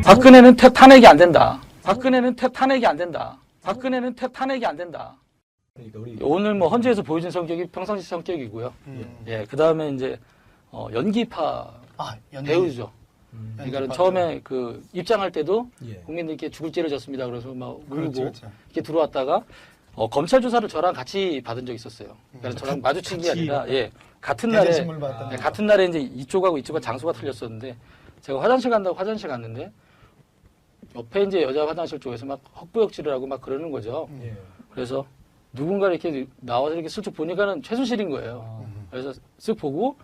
박근혜는 탄핵이 안 된다. 박근혜는 탄핵이 안 된다. 박근혜는 탄핵이 안 된다. 그러니까 우리 오늘 뭐 헌재에서 보여준 성격이 평상시 성격이고요. 예, 그 다음에 이제 연기파 배우죠. 그러니까 처음에 그 입장할 때도 예. 국민들께 죽을 죄를 졌습니다. 그래서 막 울고 그렇죠. 이렇게 들어왔다가 검찰 조사를 저랑 같이 받은 적이 있었어요. 그러니까 저랑 마주친 게 아니라 예, 같은 날에 대제신문 받았다. 네, 같은 날에 이제 이쪽하고 이쪽과 장소가 틀렸었는데 제가 화장실 간다고 화장실 갔는데 옆에 이제 여자 화장실 쪽에서 막 헛구역질을 하고 막 그러는 거죠. 예. 그래서 누군가 이렇게 나와서 이렇게 슬쩍 보니까는 최순실인 거예요. 그래서 쓱 보고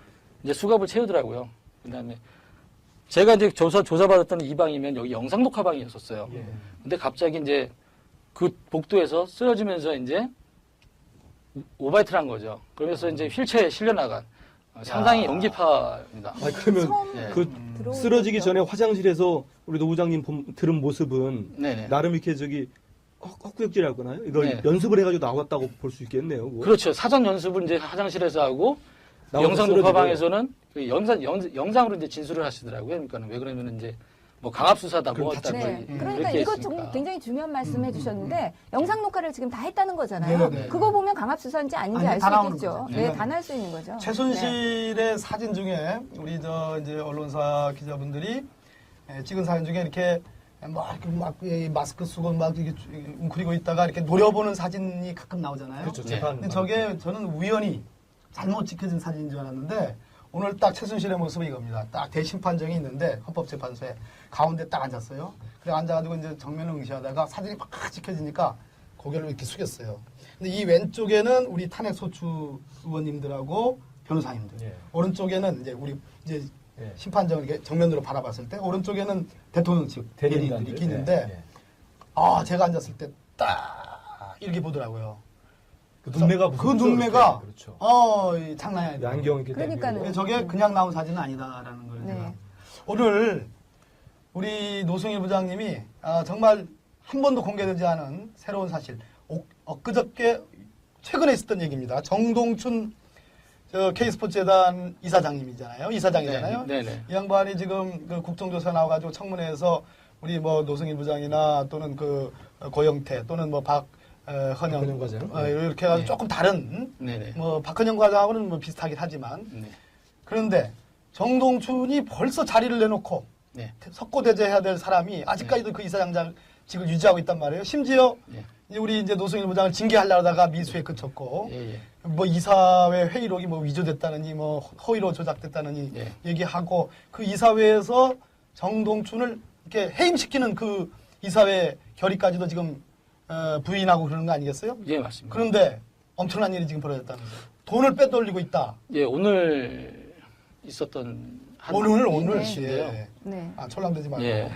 이제 수갑을 채우더라고요. 그다음에 제가 이제 조사받았던 이 방이면 여기 영상 녹화방이었었어요. 예. 근데 갑자기 이제 그 복도에서 쓰러지면서 이제 오바이트를 한 거죠. 그러면서 이제 휠체어에 실려 나간 상당히 연기파입니다. 아 그러면 예. 그 쓰러지기 전에 화장실에서 우리 노 부장님 들은 모습은 네네. 나름 이렇게 저기 헛구역질할 거나요? 이걸 네. 연습을 해가지고 나왔다고 볼 수 있겠네요. 그거. 그렇죠. 사전 연습을 이제 화장실에서 하고 나와서 영상 쓰러지고. 녹화방에서는 그 영상으로 이제 진술을 하시더라고요. 그러니까 왜 그러면 이제 뭐 강압수사다 그럼 뭐 했다 네. 뭐 그러니까 이렇게 이거 했으니까. 좀 굉장히 중요한 말씀 해주셨는데 영상 녹화를 지금 다 했다는 거잖아요. 네네네. 그거 보면 강압수사인지 아닌지 아니, 알 다 수 나오는 있겠죠. 거죠. 네, 네. 다 날 수 있는 거죠. 네. 최순실의 사진 중에 우리 이제 언론사 기자분들이 찍은 사진 중에 이렇게 막 마스크 쓰고 막 이렇게 웅크리고 있다가 이렇게 노려보는 사진이 가끔 나오잖아요. 그렇죠. 네. 재판. 근데 저게 저는 우연히 잘못 찍혀진 사진인 줄 알았는데 오늘 딱 최순실의 모습이 이겁니다. 딱 대심판정이 있는데 헌법재판소에 가운데 딱 앉았어요. 그래 앉아가지고 이제 정면을 응시하다가 사진이 막 찍혀지니까 고개를 이렇게 숙였어요. 근데 이 왼쪽에는 우리 탄핵 소추 의원님들하고 변호사님들, 예. 오른쪽에는 이제 우리 이제 예. 심판정을 이렇게 정면으로 바라봤을 때 오른쪽에는 대통령 측 대리인들이 이렇게 있는데 예. 아 제가 앉았을 때 딱 이렇게 보더라고요. 그 눈매가 무슨 그 눈매가 그렇죠. 이 장난이 아니에요. 안경 이렇게 그러니까는. 떼고. 저게 그냥 나온 사진은 아니다라는 걸 네. 제가 오늘 우리 노승일 부장님이 정말 한 번도 공개되지 않은 새로운 사실 엊그저께 최근에 있었던 얘기입니다. 정동춘 K스포츠재단 이사장님이잖아요. 이사장이잖아요. 네네. 이 양반이 지금 그 국정조사 나와가지고 청문회에서 우리 뭐 노승일 부장이나 또는 그 고영태 또는 뭐 박헌영 과장. 이렇게 해가지고 네. 조금 다른 네네. 뭐 박헌영 과장하고는 뭐 비슷하긴 하지만 네. 그런데 정동춘이 벌써 자리를 내놓고 네. 석고대죄해야 될 사람이 아직까지도 그 이사장직을 유지하고 있단 말이에요. 심지어 네. 우리 이제 노승일 부장을 징계하려다가 미수에 그쳤고 예, 예. 뭐 이사회 회의록이 뭐 위조됐다느니 뭐 허위로 조작됐다느니 예. 얘기하고 그 이사회에서 정동춘을 이렇게 해임시키는 그 이사회 결의까지도 지금 부인하고 그러는 거 아니겠어요? 예, 맞습니다. 그런데 엄청난 일이 지금 벌어졌다는 거예요. 돈을 빼돌리고 있다. 예, 오늘 있었던 오늘 인데요. 예. 네. 촐랑대지 말고. 예. 예.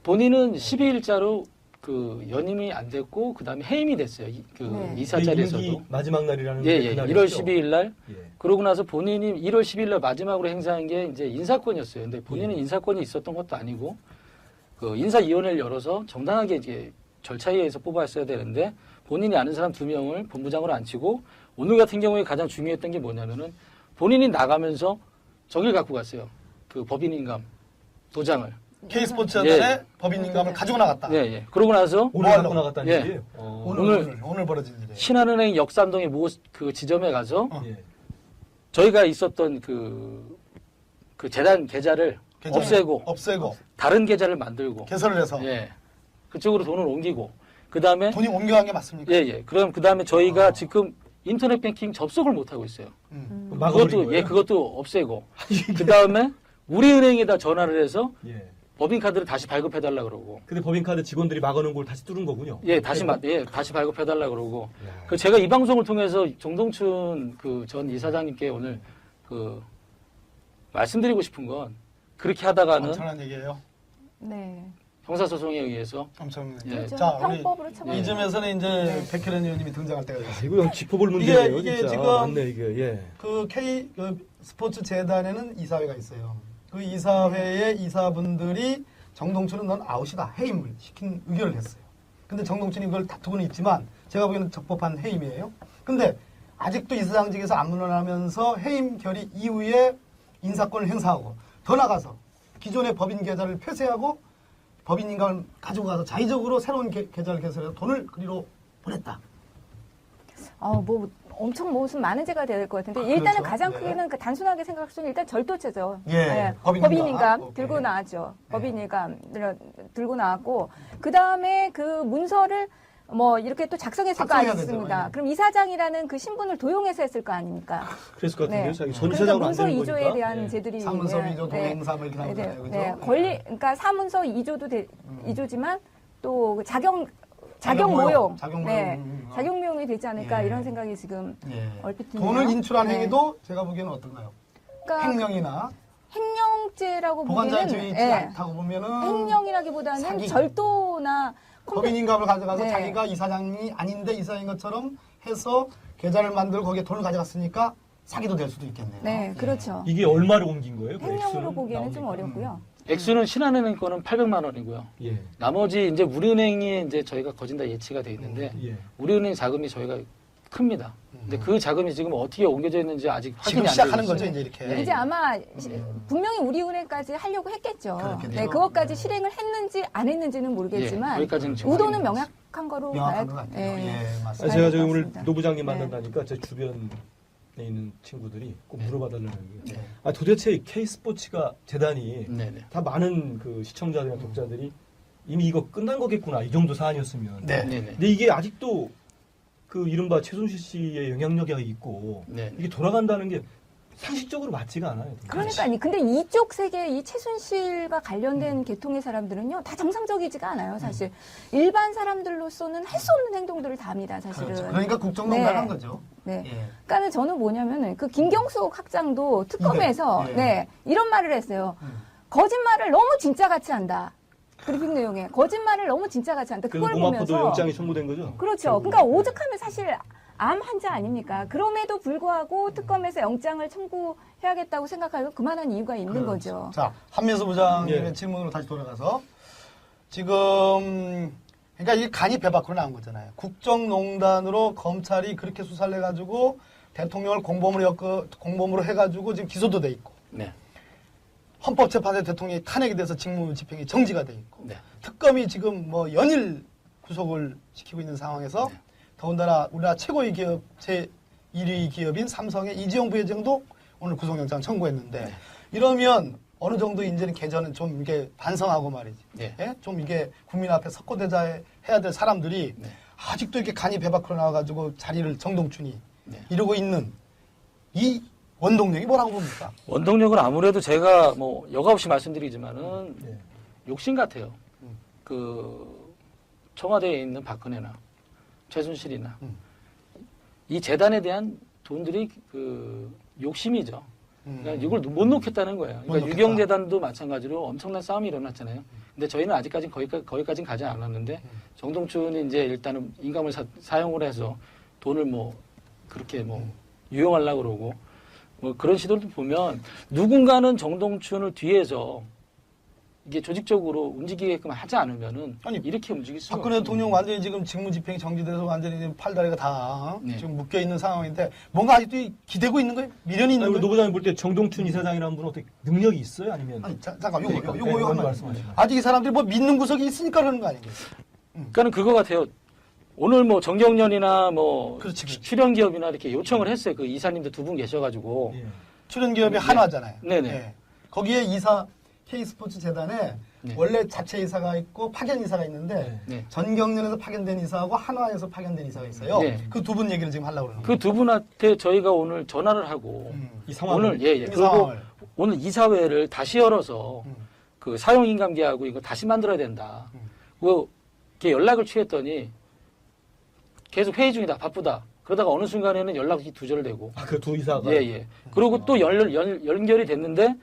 본인은 12일자로 그 연임이 안 됐고 그다음에 해임이 됐어요. 그 네. 이사 자리에서도. 임기 마지막 날이라는 예, 게 예. 그날이었죠? 1월 12일 날. 예. 그러고 나서 본인이 1월 10일 날 마지막으로 행사한 게 이제 인사권이었어요. 근데 본인은 인사권이 있었던 것도 아니고 그 인사위원회를 열어서 정당하게 이제 절차에 의해서 뽑았어야 되는데 본인이 아는 사람 2명을 본부장으로 앉히고 오늘 같은 경우에 가장 중요했던 게 뭐냐면은 본인이 나가면서 저길 갖고 갔어요. 그 법인인감 도장을. K스포츠재단의 예. 법인인감을 가지고 나갔다. 예, 예. 그러고 나서 오늘 뭐 갖고 하려고? 나갔다는 예. 얘기예요? 오늘 벌어진 일이에요. 신한은행 역삼동의 그 지점에 가서 어. 예. 저희가 있었던 그 재단 계좌를 없애고 다른 계좌를 만들고 개설을 해서 예. 그쪽으로 돈을 옮기고 그다음에 돈이 옮겨간 게 맞습니까? 예, 예. 그럼 그다음에 저희가 지금 인터넷 뱅킹 접속을 못 하고 있어요. 막아버린 그것도 거예요? 그것도 없애고 그다음에 우리은행에다 전화를 해서 예. 법인 카드를 다시 발급해 달라 그러고 근데 법인카드 직원들이 막아놓은 걸 다시 뚫은 거군요. 예, 다시 발급해 달라 그러고 야. 그 제가 이 방송을 통해서 정동춘 그 전 이사장님께 오늘 그 말씀드리고 싶은 건 그렇게 하다가는 엄청난 얘기예요. 네. 형사소송에 의해서 엄청난 예. 얘기. 그렇죠. 자, 우리 형법으로 처벌. 이 점에서는 이제 네. 백혜련 의원님이 등장할 때가 됐어요. 이거 형 짚어볼 문제예요, 이게 진짜. 지금 맞네, 이게. 예. 그 스포츠 재단에는 이사회가 있어요. 그 이사회의 이사분들이 정동춘은 넌 아웃이다. 해임을 시킨 의견을 했어요. 근데 정동춘이 그걸 다투고는 있지만 제가 보기에는 적법한 해임이에요. 근데 아직도 이사장직에서 안 물러나면서 해임 결의 이후에 인사권을 행사하고 더 나가서 기존의 법인 계좌를 폐쇄하고 법인 인감을 가지고 가서 자의적으로 새로운 계좌를 개설해서 돈을 그리로 보냈다. 뭐 엄청 무슨 많은 죄가 될 것 같은데 그렇죠. 일단은 가장 네. 크게는 그 단순하게 생각할 수는 일단 절도죄죠. 예, 법인 법인 인감 인감. 들고 오케이. 나왔죠. 네. 법인 인감 들고 나왔고 그 다음에 그 문서를 뭐 이렇게 또 작성했을 거 작성해야 아닙니까? 되죠. 예. 그럼 이사장이라는 그 신분을 도용해서 했을 거 아닙니까? 그랬을 것 같은데요. 네. 자기 그러니까 전이사장으로 안 문서 되는 2조에 거니까. 대한 예. 죄들이 사문서 2조 동행사 뭐 이렇게 나오잖아요. 네, 그죠? 네. 그러니까 사문서 2조도 2조지만 또그 작용 모용, 작용 네, 모용. 작용 모용이 되지 않을까 예. 이런 생각이 지금 예. 얼핏 드네요. 돈을 인출한 네. 행위도 제가 보기에는 어떤가요? 그러니까 횡령이나 횡령죄라고 보관자의 보기에는 죄 있지 않다고 보면은 횡령이라기보다는 사기. 절도나 법인 인감을 가져가서 네. 자기가 이사장이 아닌데 이사인 것처럼 해서 계좌를 만들고 거기에 돈을 가져갔으니까 사기도 될 수도 있겠네요. 네, 그렇죠. 이게 얼마를 옮긴 거예요? 그 횡령으로 액수는 보기에는 좀 나오니까. 어렵고요. 액수는 신한은행 거는 800만 원이고요. 예. 나머지 이제 우리은행이 이제 저희가 거진 다 예치가 돼 있는데 예. 우리은행 자금이 저희가 큽니다. 근데 그 자금이 지금 어떻게 옮겨져 있는지 아직 확인이 지금 안 시작하는 되고 거죠, 있어요. 이제 이렇게. 이제 아마 분명히 우리은행까지 하려고 했겠죠. 그렇겠죠. 네, 그것까지 실행을 했는지 안 했는지는 모르겠지만 예, 거기까지는 지금 의도는 확인이 명확한 거로 명확한 것 봐야- 같아요. 예. 예, 아, 맞습니다. 제가 저기 오늘 맞습니다. 노부장님 네. 만난다니까 제 주변에 있는 친구들이 꼭 물어봐달라는 게 네. 아, 도대체 K스포츠가 재단이 네네. 다 많은 그 시청자들이나 독자들이 이미 이거 끝난 거겠구나 이 정도 사안이었으면 네. 네네. 근데 이게 아직도 그 이른바 최순실 씨의 영향력이 있고 네. 이게 돌아간다는 게 상식적으로 맞지가 않아요. 그러니까 근데 이쪽 세계 이 최순실과 관련된 계통의 사람들은요 다 정상적이지가 않아요 사실 일반 사람들로서는 할 수 없는 행동들을 다 합니다 사실은. 그렇죠. 그러니까 국정농단한 네. 거죠. 네. 예. 그러니까 저는 뭐냐면은 그 김경숙 학장도 특검에서 예. 네 이런 말을 했어요. 거짓말을 너무 진짜같이 한다. 브리핑 내용에 거짓말을 너무 진짜같이 한다. 그래서 그걸 공화포도 보면서 영장이 청구된 거죠. 그렇죠. 그러니까 오죽하면 사실 암 환자 아닙니까? 그럼에도 불구하고 특검에서 영장을 청구해야겠다고 생각하고 그만한 이유가 있는 그렇죠. 거죠. 자, 한민수 부장님의 예. 질문으로 다시 돌아가서 지금 그러니까 이게 간이 배 밖으로 나온 거잖아요. 국정농단으로 검찰이 그렇게 수사를 해가지고 대통령을 공범으로 해가지고 지금 기소도 돼 있고 네. 헌법재판소 대통령이 탄핵이 돼서 직무집행이 정지가 돼 있고 네. 특검이 지금 뭐 연일 구속을 시키고 있는 상황에서 네. 더군다나 우리나라 최고의 기업 제1위 기업인 삼성의 이재용 부회장도 오늘 구속영장 청구했는데 네. 이러면 어느 정도 이제는 개전은 좀 이게 반성하고 말이지. 네. 예? 좀 이게 국민 앞에 석고대자 해야 될 사람들이 네. 아직도 이렇게 간이 배 밖으로 나와가지고 자리를 정동춘이 네. 이러고 있는 이 원동력이 뭐라고 봅니까? 원동력은 아무래도 제가 뭐 여과 없이 말씀드리지만은 예. 욕심 같아요. 그 청와대에 있는 박근혜나 최순실이나 이 재단에 대한 돈들이 그 욕심이죠. 그러니까 이걸 못 놓겠다는 거예요. 못 그러니까 놓겠다. 유경재단도 마찬가지로 엄청난 싸움이 일어났잖아요. 근데 저희는 아직까지는 거기까지는 가지 않았는데 정동춘이 이제 일단은 인감을 사용을 해서 돈을 뭐 그렇게 뭐 유용하려고 그러고 뭐 그런 시도를 보면 누군가는 정동춘을 뒤에서 이게 조직적으로 움직이게끔 하지 않으면은 아니, 이렇게 움직일 수가 박근혜 없어요. 대통령 완전히 지금 직무집행이 정지돼서 완전히 팔다리가 다 네. 지금 묶여 있는 상황인데 뭔가 아직도 기대고 있는 거예요? 미련이 있는 아니, 우리 거예요? 노부장님 볼 때 정동춘 이사장이라는 분은 어떻게 능력이 있어요? 아니면 아니 잠깐 요거 그러니까, 요거 네, 요거 먼저 한번 말씀하시죠. 아직 이 사람들이 뭐 믿는 구석이 있으니까 그러는 거 아니겠어요? 그러니까는 그거 같아요. 오늘 뭐 정경련이나 뭐 그렇지, 그렇지. 출연 기업이나 이렇게 요청을 했어요. 그 이사님들 두 분 계셔가지고 예. 출연 기업이 한화잖아요. 네네. 예. 거기에 이사 K스포츠 재단에 네. 원래 자체 이사가 있고 파견 이사가 있는데 네. 전경련에서 파견된 이사하고 한화에서 파견된 이사가 있어요. 네. 그 두 분 얘기를 지금 하려고 그러는 그 거예요. 두 분한테 저희가 오늘 전화를 하고 이 상황을 오늘 예예 이 그리고 상황을. 오늘 이사회를 다시 열어서 음. 그 사용인감계하고 이거 다시 만들어야 된다. 그 이렇게 연락을 취했더니 계속 회의 중이다 바쁘다. 그러다가 어느 순간에는 연락이 두절되고 아, 그 두 이사가 예예. 그리고 또 연결이 됐는데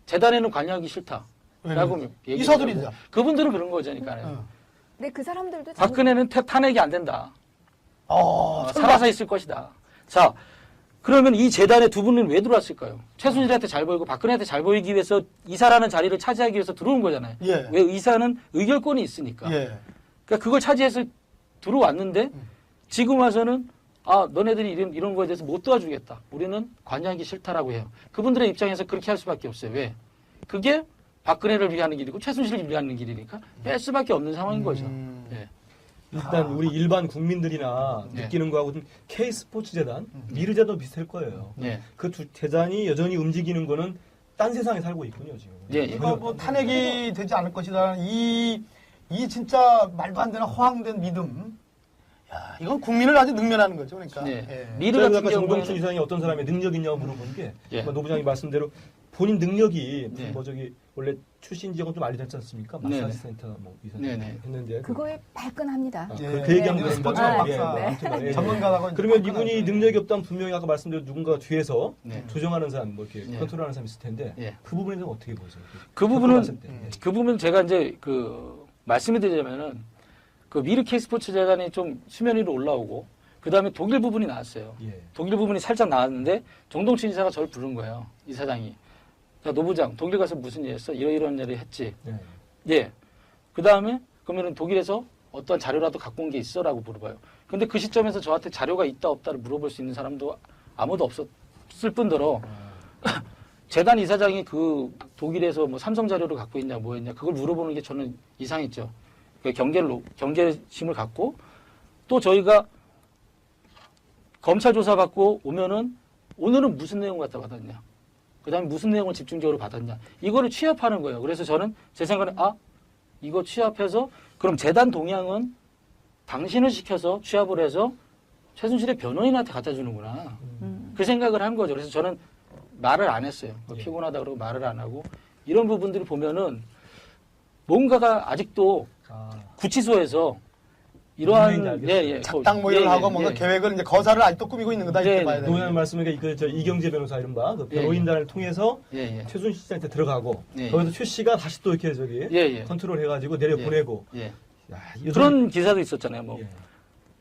재단에는 관여하기 싫다. 라고 왜냐면 얘기를 이사들이죠. 하고. 그분들은 그런 거잖아요. 어. 근데 그 사람들도 박근혜는 탄핵이 안 된다. 살아서 있을 것이다. 자, 그러면 이 재단에 두 분은 왜 들어왔을까요? 최순실한테 잘 보이고 박근혜한테 잘 보이기 위해서 이사라는 자리를 차지하기 위해서 들어온 거잖아요. 예. 왜 이사는 의결권이 있으니까. 예. 그러니까 그걸 차지해서 들어왔는데 지금 와서는 아, 너네들이 이런 거에 대해서 못 도와주겠다. 우리는 관여하기 싫다라고 해요. 그분들의 입장에서 그렇게 할 수밖에 없어요. 왜? 그게 박근혜를 위하는 길이고 최순실을 위하는 길이니까 뺄 수밖에 없는 상황인 거죠. 예. 일단 우리 일반 국민들이나 네. 느끼는 거하고 좀 K스포츠재단, 미르재단도 비슷할 거예요. 예. 그 두 재단이 여전히 움직이는 거는 딴 세상에 살고 있군요, 지금. 예, 예. 이거 뭐 탄핵이 되지 않을 것이라는 이 진짜 말도 안 되는 허황된 믿음. 야, 이건 국민을 아주 능멸하는 거죠. 그러니까. 예. 예. 미르 제가 같은 아까 정동춘 경우에는 이사장이 어떤 사람의 능력 있냐고 물어본 게 예. 노부장님 말씀대로 본인 능력이 네. 뭐 저기 원래 출신 지역은 좀 알려졌지 않습니까? 네네. 마사지 센터 뭐 이사 네네. 했는데 그거에 발끈합니다. 예. 그 얘기하면 네. 되는 거죠. 스포츠 예, 박사. 뭐 아무튼 예, 예. 전문가라고. 그러면 이분이 능력이 없다면 분명히 아까 말씀드린 누군가 뒤에서 네. 조정하는 사람, 뭐 이렇게 예. 컨트롤하는 사람이 있을 텐데 예. 그 부분에서 어떻게 보세요? 그 부분은 접근하실 때. 예. 그 부분 제가 이제 말씀을 드리자면은 그 미르 K스포츠 재단이 좀 수면 위로 올라오고 그 다음에 독일 부분이 나왔어요. 예. 독일 부분이 살짝 나왔는데 정동춘 이사가 저를 부른 거예요. 이사장이. 야, 노부장, 독일 가서 무슨 일 했어? 이런 일을 했지. 예. 예. 그 다음에 그러면은 독일에서 어떤 자료라도 갖고 온 게 있어? 라고 물어봐요. 근데 그 시점에서 저한테 자료가 있다 없다를 물어볼 수 있는 사람도 아무도 없었을 뿐더러 재단 이사장이 그 독일에서 뭐 삼성 자료를 갖고 있냐 뭐 했냐 그걸 물어보는 게 저는 이상했죠. 그 경계심을 갖고 또 저희가 검찰 조사 받고 오면은 오늘은 무슨 내용 갖다 받았냐. 그 다음에 무슨 내용을 집중적으로 받았냐. 이거를 취합하는 거예요. 그래서 저는 제 생각에 이거 취합해서 그럼 재단 동향은 당신을 시켜서 취합을 해서 최순실의 변호인한테 갖다 주는구나. 그 생각을 한 거죠. 그래서 저는 말을 안 했어요. 예. 피곤하다 그러고 말을 안 하고 이런 부분들을 보면은 뭔가가 아직도 구치소에서 이러한 작당 모의를 하고 뭔가 예. 계획을 이제 거사를 아직도 꾸미고 있는 거다 네, 이렇게 봐야 네. 되는 노무현 말씀이니까 저 이경재 변호사 이른바 그 예, 변호인단을 통해서 예, 예. 최순실 씨한테 들어가고 예, 거기서 최 씨가 다시 또 이렇게 저기 예, 예. 컨트롤 해가지고 내려 보내고 예. 야, 그런 기사도 있었잖아요. 뭐 예.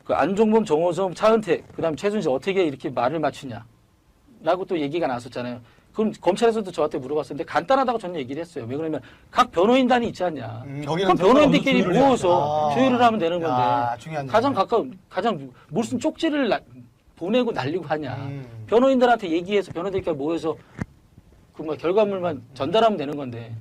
그 안종범, 정호성, 차은택, 그다음 최순실 어떻게 이렇게 말을 맞추냐라고 또 얘기가 나왔었잖아요. 그럼 검찰에서도 저한테 물어봤었는데 간단하다고 저는 얘기를 했어요. 왜 그러면 각 변호인단이 있지 않냐. 거기는 그럼 변호인들끼리 조율을 해야 모여서 조율을 하면 되는 건데 중요한 가장 무슨 쪽지를 보내고 날리고 하냐. 음. 변호인들한테 얘기해서 변호인들끼리 모여서 그 뭐 결과물만 전달하면 되는 건데